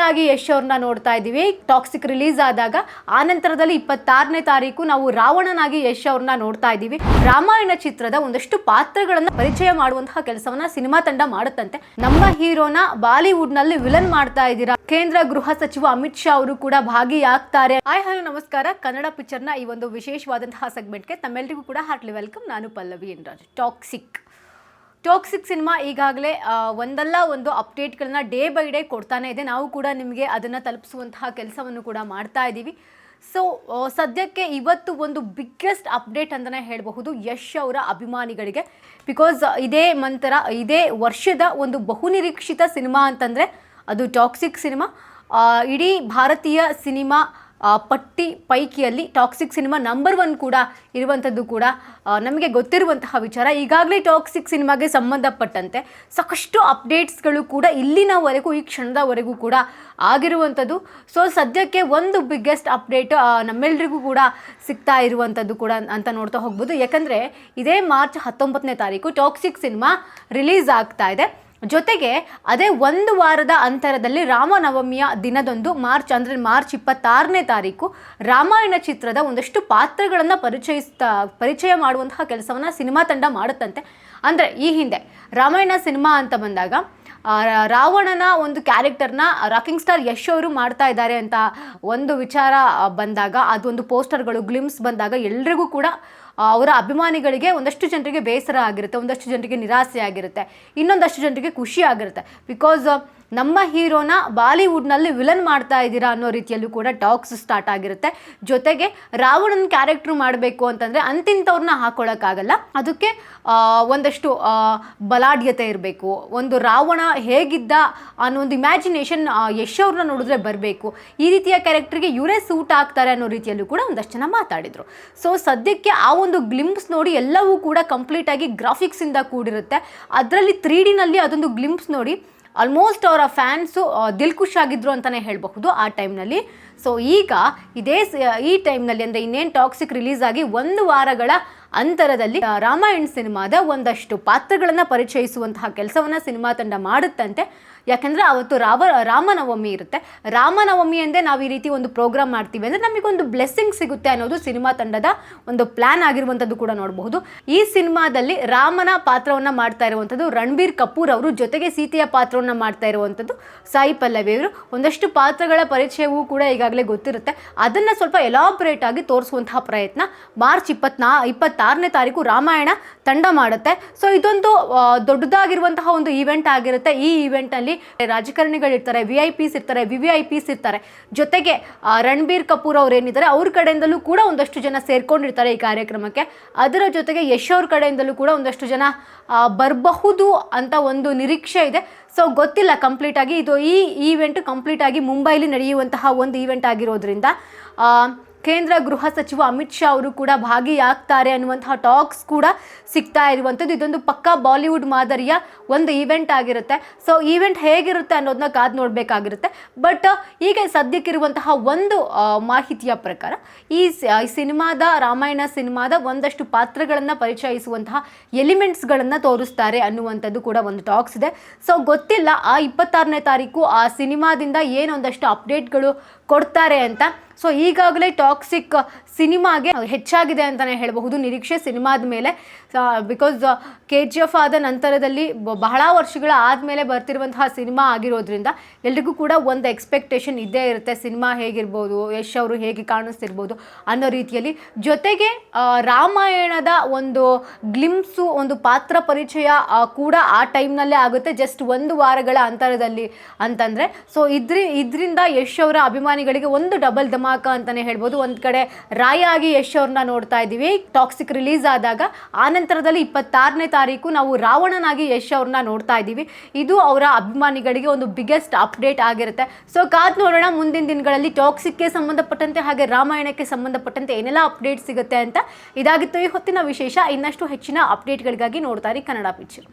ರಾಯಾಗಿ ಯಶ್ ಅವ್ರನ್ನ ನೋಡ್ತಾ ಇದ್ದೀವಿ. ಟಾಕ್ಸಿಕ್ ರಿಲೀಸ್ ಆದಾಗ ಆನಂತರದಲ್ಲಿ 26ನೇ ತಾರೀಕು ನಾವು ರಾವಣನಾಗಿ ಯಶ್ ಅವ್ರನ್ನ ನೋಡ್ತಾ ಇದ್ದೀವಿ. ರಾಮಾಯಣ ಚಿತ್ರದ ಒಂದಷ್ಟು ಪಾತ್ರಗಳನ್ನ ಪರಿಚಯ ಮಾಡುವಂತಹ ಕೆಲಸವನ್ನ ಸಿನಿಮಾ ತಂಡ ಮಾಡುತ್ತಂತೆ. ನಮ್ಮ ಹೀರೋನ ಬಾಲಿವುಡ್ ನಲ್ಲಿ ವಿಲನ್ ಮಾಡ್ತಾ ಇದ್ದೀರಾ. ಕೇಂದ್ರ ಗೃಹ ಸಚಿವ ಅಮಿತ್ ಶಾ ಅವರು ಕೂಡ ಭಾಗಿಯಾಗ್ತಾರೆ. ಹಾಯ್ ಹಲೋ ನಮಸ್ಕಾರ. ಕನ್ನಡ ಪಿಕ್ಚರ್ ನ ಈ ಒಂದು ವಿಶೇಷವಾದಂತಹ ಸೆಗ್ಮೆಂಟ್ಗೆ ತಮ್ಮೆಲ್ಲರಿಗೂ ಕೂಡ ಹಾರ್ಟ್ಲಿ ವೆಲ್ಕಮ್. ನಾನು Pallavi N Raj. Toxic cinema ಈಗಾಗಲೇ ಒಂದಲ್ಲ ಒಂದು ಅಪ್ಡೇಟ್ಗಳನ್ನ ಡೇ ಬೈ ಡೇ ಕೊಡ್ತಾನೆ ಇದೆ. ನಾವು ಕೂಡ ನಿಮಗೆ ಅದನ್ನು ತಲುಪಿಸುವಂತಹ ಕೆಲಸವನ್ನು ಕೂಡ ಮಾಡ್ತಾ ಇದ್ದೀವಿ. ಸೊ ಸದ್ಯಕ್ಕೆ ಇವತ್ತು ಒಂದು ಬಿಗ್ಗೆಸ್ಟ್ ಅಪ್ಡೇಟ್ ಅಂತಲೇ ಹೇಳಬಹುದು ಯಶ್ ಅವರ ಅಭಿಮಾನಿಗಳಿಗೆ. ಬಿಕಾಸ್ ಇದೇ ವರ್ಷದ ಒಂದು ಬಹುನಿರೀಕ್ಷಿತ ಸಿನಿಮಾ ಅಂತಂದರೆ ಅದು ಟಾಕ್ಸಿಕ್ ಸಿನಿಮಾ. ಇಡೀ ಭಾರತೀಯ ಸಿನಿಮಾ ಪಟ್ಟಿ ಪೈಕಿಯಲ್ಲಿ ಟಾಕ್ಸಿಕ್ ಸಿನಿಮಾ ನಂಬರ್ 1 ಕೂಡ ಇರುವಂಥದ್ದು ಕೂಡ ನಮಗೆ ಗೊತ್ತಿರುವಂತಹ ವಿಚಾರ. ಈಗಾಗಲೇ ಟಾಕ್ಸಿಕ್ ಸಿನಿಮಾಗೆ ಸಂಬಂಧಪಟ್ಟಂತೆ ಸಾಕಷ್ಟು ಅಪ್ಡೇಟ್ಸ್ಗಳು ಕೂಡ ಇಲ್ಲಿನವರೆಗೂ ಈ ಕ್ಷಣದವರೆಗೂ ಕೂಡ ಆಗಿರುವಂಥದ್ದು. ಸೊ ಸದ್ಯಕ್ಕೆ ಒಂದು ಬಿಗ್ಗೆಸ್ಟ್ ಅಪ್ಡೇಟ್ ನಮ್ಮೆಲ್ಲರಿಗೂ ಕೂಡ ಸಿಗ್ತಾ ಇರುವಂಥದ್ದು ಕೂಡ ಅಂತ ನೋಡ್ತಾ ಹೋಗ್ಬೋದು. ಯಾಕಂದರೆ ಇದೇ ಮಾರ್ಚ್ 19ನೇ ತಾರೀಕು ಟಾಕ್ಸಿಕ್ ಸಿನಿಮಾ ರಿಲೀಸ್ ಆಗ್ತಾ ಇದೆ. ಜೊತೆಗೆ ಅದೇ ಒಂದು ವಾರದ ಅಂತರದಲ್ಲಿ ರಾಮನವಮಿಯ ದಿನದಂದು ಮಾರ್ಚ್ 26ನೇ ತಾರೀಕು ರಾಮಾಯಣ ಚಿತ್ರದ ಒಂದಷ್ಟು ಪಾತ್ರಗಳನ್ನು ಪರಿಚಯ ಮಾಡುವಂತಹ ಕೆಲಸವನ್ನು ಸಿನಿಮಾ ತಂಡ ಮಾಡುತ್ತಂತೆ. ಅಂದರೆ ಈ ಹಿಂದೆ ರಾಮಾಯಣ ಸಿನಿಮಾ ಅಂತ ಬಂದಾಗ ರಾವಣನ ಒಂದು ಕ್ಯಾರೆಕ್ಟರ್ನ ರಾಕಿಂಗ್ ಸ್ಟಾರ್ ಯಶ್ ಅವರು ಮಾಡ್ತಾ ಇದ್ದಾರೆ ಅಂತ ಒಂದು ವಿಚಾರ ಬಂದಾಗ, ಅದೊಂದು ಪೋಸ್ಟರ್ಗಳು ಗ್ಲಿಮ್ಸ್ ಬಂದಾಗ ಎಲ್ರಿಗೂ ಕೂಡ ಅವರ ಅಭಿಮಾನಿಗಳಿಗೆ ಒಂದಷ್ಟು ಜನರಿಗೆ ಬೇಸರ ಆಗಿರುತ್ತೆ, ಒಂದಷ್ಟು ಜನರಿಗೆ ನಿರಾಸೆ ಆಗಿರುತ್ತೆ, ಇನ್ನೊಂದಷ್ಟು ಜನರಿಗೆ ಖುಷಿ ಆಗಿರುತ್ತೆ. ಬಿಕಾಸ್ ನಮ್ಮ ಹೀರೋನ ಬಾಲಿವುಡ್ನಲ್ಲಿ ವಿಲನ್ ಮಾಡ್ತಾ ಇದ್ದೀರಾ ಅನ್ನೋ ರೀತಿಯಲ್ಲೂ ಕೂಡ ಟಾಕ್ಸ್ ಸ್ಟಾರ್ಟ್ ಆಗಿರುತ್ತೆ. ಜೊತೆಗೆ ರಾವಣನ ಕ್ಯಾರೆಕ್ಟ್ರು ಮಾಡಬೇಕು ಅಂತಂದರೆ ಅಂತಿಂಥವ್ರನ್ನ ಹಾಕೊಳ್ಳೋಕ್ಕಾಗಲ್ಲ. ಅದಕ್ಕೆ ಒಂದಷ್ಟು ಬಲಾಢ್ಯತೆ ಇರಬೇಕು. ಒಂದು ರಾವಣ ಹೇಗಿದ್ದ ಅನ್ನೋ ಒಂದು ಇಮ್ಯಾಜಿನೇಷನ್ ಯಶ್ ಅವ್ರನ್ನ ನೋಡಿದ್ರೆ ಬರಬೇಕು. ಈ ರೀತಿಯ ಕ್ಯಾರೆಕ್ಟರ್ಗೆ ಇವರೇ ಸೂಟ್ ಆಗ್ತಾರೆ ಅನ್ನೋ ರೀತಿಯಲ್ಲೂ ಕೂಡ ಒಂದಷ್ಟು ಜನ ಮಾತಾಡಿದರು. ಸೊ ಸದ್ಯಕ್ಕೆ ಆ ಒಂದು ಗ್ಲಿಂಪ್ಸ್ ನೋಡಿ ಎಲ್ಲವೂ ಕೂಡ ಕಂಪ್ಲೀಟಾಗಿ ಗ್ರಾಫಿಕ್ಸಿಂದ ಕೂಡಿರುತ್ತೆ. ಅದರಲ್ಲಿ 3Dನಲ್ಲಿ ಅದೊಂದು ಗ್ಲಿಂಪ್ಸ್ ನೋಡಿ ಆಲ್ಮೋಸ್ಟ್ ಅವರ ಫ್ಯಾನ್ಸು ದಿಲ್ಖುಷ್ ಆಗಿದ್ರು ಅಂತಲೇ ಹೇಳಬಹುದು ಆ ಟೈಮ್ನಲ್ಲಿ. ಸೊ ಈಗ ಈ ಟೈಮ್ನಲ್ಲಿ ಅಂದರೆ ಇನ್ನೇನು ಟಾಕ್ಸಿಕ್ ರಿಲೀಸ್ ಆಗಿ 1 ವಾರಗಳ ಅಂತರದಲ್ಲಿ ರಾಮಾಯಣ ಸಿನಿಮಾದ ಒಂದಷ್ಟು ಪಾತ್ರಗಳನ್ನು ಪರಿಚಯಿಸುವಂತಹ ಕೆಲಸವನ್ನು ಸಿನಿಮಾ ತಂಡ ಮಾಡುತ್ತಂತೆ. ಯಾಕೆಂದರೆ ಅವತ್ತು ರಾಮನವಮಿ ಇರುತ್ತೆ. ರಾಮನವಮಿ ಎಂದೇ ನಾವು ಈ ರೀತಿ ಒಂದು ಪ್ರೋಗ್ರಾಮ್ ಮಾಡ್ತೀವಿ ಅಂದರೆ ನಮಗೊಂದು ಬ್ಲೆಸ್ಸಿಂಗ್ ಸಿಗುತ್ತೆ ಅನ್ನೋದು ಸಿನಿಮಾ ತಂಡದ ಒಂದು ಪ್ಲ್ಯಾನ್ ಆಗಿರುವಂಥದ್ದು ಕೂಡ ನೋಡಬಹುದು. ಈ ಸಿನಿಮಾದಲ್ಲಿ ರಾಮನ ಪಾತ್ರವನ್ನು ಮಾಡ್ತಾ ಇರುವಂಥದ್ದು ರಣಬೀರ್ ಕಪೂರ್ ಅವರು, ಜೊತೆಗೆ ಸೀತೆಯ ಪಾತ್ರವನ್ನು ಮಾಡ್ತಾ ಇರುವಂಥದ್ದು ಸಾಯಿ ಪಲ್ಲವಿ ಅವರು. ಒಂದಷ್ಟು ಪಾತ್ರಗಳ ಪರಿಚಯವೂ ಕೂಡ ಈಗಾಗಲೇ ಗೊತ್ತಿರುತ್ತೆ. ಅದನ್ನು ಸ್ವಲ್ಪ ಎಲಾಬ್ರೇಟ್ ಆಗಿ ತೋರಿಸುವಂತಹ ಪ್ರಯತ್ನ ಮಾರ್ಚ್ 26ನೇ ತಾರೀಕು ರಾಮಾಯಣ ತಂಡ ಮಾಡುತ್ತೆ. ಸೊ ಇದೊಂದು ದೊಡ್ಡದಾಗಿರುವಂತಹ ಒಂದು ಈವೆಂಟ್ ಆಗಿರುತ್ತೆ. ಈ ಈವೆಂಟಲ್ಲಿ ರಾಜಕಾರಣಿಗಳಿರ್ತಾರೆ, VIPs ಇರ್ತಾರೆ, VVIPs ಇರ್ತಾರೆ. ಜೊತೆಗೆ ರಣಬೀರ್ ಕಪೂರ್ ಅವ್ರು ಏನಿದ್ದಾರೆ ಅವ್ರ ಕಡೆಯಿಂದಲೂ ಕೂಡ ಒಂದಷ್ಟು ಜನ ಸೇರ್ಕೊಂಡಿರ್ತಾರೆ ಈ ಕಾರ್ಯಕ್ರಮಕ್ಕೆ. ಅದರ ಜೊತೆಗೆ ಯಶ್ ಅವ್ರ ಕಡೆಯಿಂದಲೂ ಕೂಡ ಒಂದಷ್ಟು ಜನ ಬರಬಹುದು ಅಂತ ಒಂದು ನಿರೀಕ್ಷೆ ಇದೆ. ಸೊ ಗೊತ್ತಿಲ್ಲ ಕಂಪ್ಲೀಟಾಗಿ. ಈ ಈವೆಂಟ್ ಕಂಪ್ಲೀಟಾಗಿ ಮುಂಬೈಲಿ ನಡೆಯುವಂತಹ ಒಂದು ಈವೆಂಟ್ ಆಗಿರೋದ್ರಿಂದ ಕೇಂದ್ರ ಗೃಹ ಸಚಿವ ಅಮಿತ್ ಶಾ ಅವರು ಕೂಡ ಭಾಗಿಯಾಗ್ತಾರೆ ಅನ್ನುವಂತಹ ಟಾಕ್ಸ್ ಕೂಡ ಸಿಗ್ತಾ ಇರುವಂಥದ್ದು. ಇದೊಂದು ಪಕ್ಕಾ ಬಾಲಿವುಡ್ ಮಾದರಿಯ ಒಂದು ಈವೆಂಟ್ ಆಗಿರುತ್ತೆ. ಸೊ ಈವೆಂಟ್ ಹೇಗಿರುತ್ತೆ ಅನ್ನೋದನ್ನ ಕಾದು ನೋಡಬೇಕಾಗಿರುತ್ತೆ. ಬಟ್ ಈಗ ಸದ್ಯಕ್ಕಿರುವಂತಹ ಒಂದು ಮಾಹಿತಿಯ ಪ್ರಕಾರ ಈ ಸಿನಿಮಾದ ರಾಮಾಯಣ ಸಿನಿಮಾದ ಒಂದಷ್ಟು ಪಾತ್ರಗಳನ್ನು ಪರಿಚಯಿಸುವಂತಹ ಎಲಿಮೆಂಟ್ಸ್ಗಳನ್ನು ತೋರಿಸ್ತಾರೆ ಅನ್ನುವಂಥದ್ದು ಕೂಡ ಒಂದು ಟಾಕ್ಸ್ ಇದೆ. ಸೊ ಗೊತ್ತಿಲ್ಲ ಆ 26ನೇ ತಾರೀಕು ಆ ಸಿನಿಮಾದಿಂದ ಏನೊಂದಷ್ಟು ಅಪ್ಡೇಟ್ಗಳು ಕೊಡ್ತಾರೆ ಅಂತ. ಸೊ ಈಗಾಗಲೇ ಟಾಕ್ಸಿಕ್ ಸಿನಿಮಾಗೆ ಹೆಚ್ಚಾಗಿದೆ ಅಂತಲೇ ಹೇಳಬಹುದು ನಿರೀಕ್ಷೆ ಸಿನಿಮಾದ ಮೇಲೆ. ಬಿಕಾಸ್ KGF ಆದ ನಂತರದಲ್ಲಿ ಬಹಳ ವರ್ಷಗಳ ಆದಮೇಲೆ ಬರ್ತಿರುವಂತಹ ಸಿನಿಮಾ ಆಗಿರೋದ್ರಿಂದ ಎಲ್ರಿಗೂ ಕೂಡ ಒಂದು ಎಕ್ಸ್ಪೆಕ್ಟೇಷನ್ ಇದ್ದೇ ಇರುತ್ತೆ. ಸಿನಿಮಾ ಹೇಗಿರ್ಬೋದು, ಯಶ್ ಅವರು ಹೇಗೆ ಕಾಣಿಸ್ತಿರ್ಬೋದು ಅನ್ನೋ ರೀತಿಯಲ್ಲಿ. ಜೊತೆಗೆ ರಾಮಾಯಣದ ಒಂದು ಗ್ಲಿಮ್ಸು, ಒಂದು ಪಾತ್ರ ಪರಿಚಯ ಕೂಡ ಆ ಟೈಮ್ನಲ್ಲೇ ಆಗುತ್ತೆ, ಜಸ್ಟ್ 1 ವಾರಗಳ ಅಂತರದಲ್ಲಿ ಅಂತಂದರೆ. ಸೊ ಇದರಿಂದ ಯಶ್ ಅವರ ಅಭಿಮಾನಿಗಳಿಗೆ ಒಂದು ಡಬಲ್ ಧಮಾಕ ಅಂತಲೇ ಹೇಳ್ಬೋದು. ಒಂದು ಕಡೆ ರಾಯಾಗಿ ಯಶ್ ಅವ್ರನ್ನ ನೋಡ್ತಾ ಇದ್ದೀವಿ. ಟಾಕ್ಸಿಕ್ ರಿಲೀಸ್ ಆದಾಗ ಆನಂತರದಲ್ಲಿ 26ನೇ ತಾರೀಕು ನಾವು ರಾವಣನಾಗಿ ಯಶ್ ಅವ್ರನ್ನ ನೋಡ್ತಾ ಇದ್ದೀವಿ. ಇದು ಅವರ ಅಭಿಮಾನಿಗಳಿಗೆ ಒಂದು ಬಿಗ್ಗೆಸ್ಟ್ ಅಪ್ಡೇಟ್ ಆಗಿರುತ್ತೆ. ಸೊ ಕಾದ್ ನೋಡೋಣ ಮುಂದಿನ ದಿನಗಳಲ್ಲಿ ಟಾಕ್ಸಿಕ್ಗೆ ಸಂಬಂಧಪಟ್ಟಂತೆ ಹಾಗೆ ರಾಮಾಯಣಕ್ಕೆ ಸಂಬಂಧಪಟ್ಟಂತೆ ಏನೆಲ್ಲ ಅಪ್ಡೇಟ್ ಸಿಗುತ್ತೆ ಅಂತ. ಇದಾಗಿತ್ತು ಈ ಹೊತ್ತಿನ ವಿಶೇಷ. ಇನ್ನಷ್ಟು ಹೆಚ್ಚಿನ ಅಪ್ಡೇಟ್ಗಳಿಗಾಗಿ ನೋಡ್ತಾ ಇರಿ ಕನ್ನಡ ಪಿಕ್ಚರ್.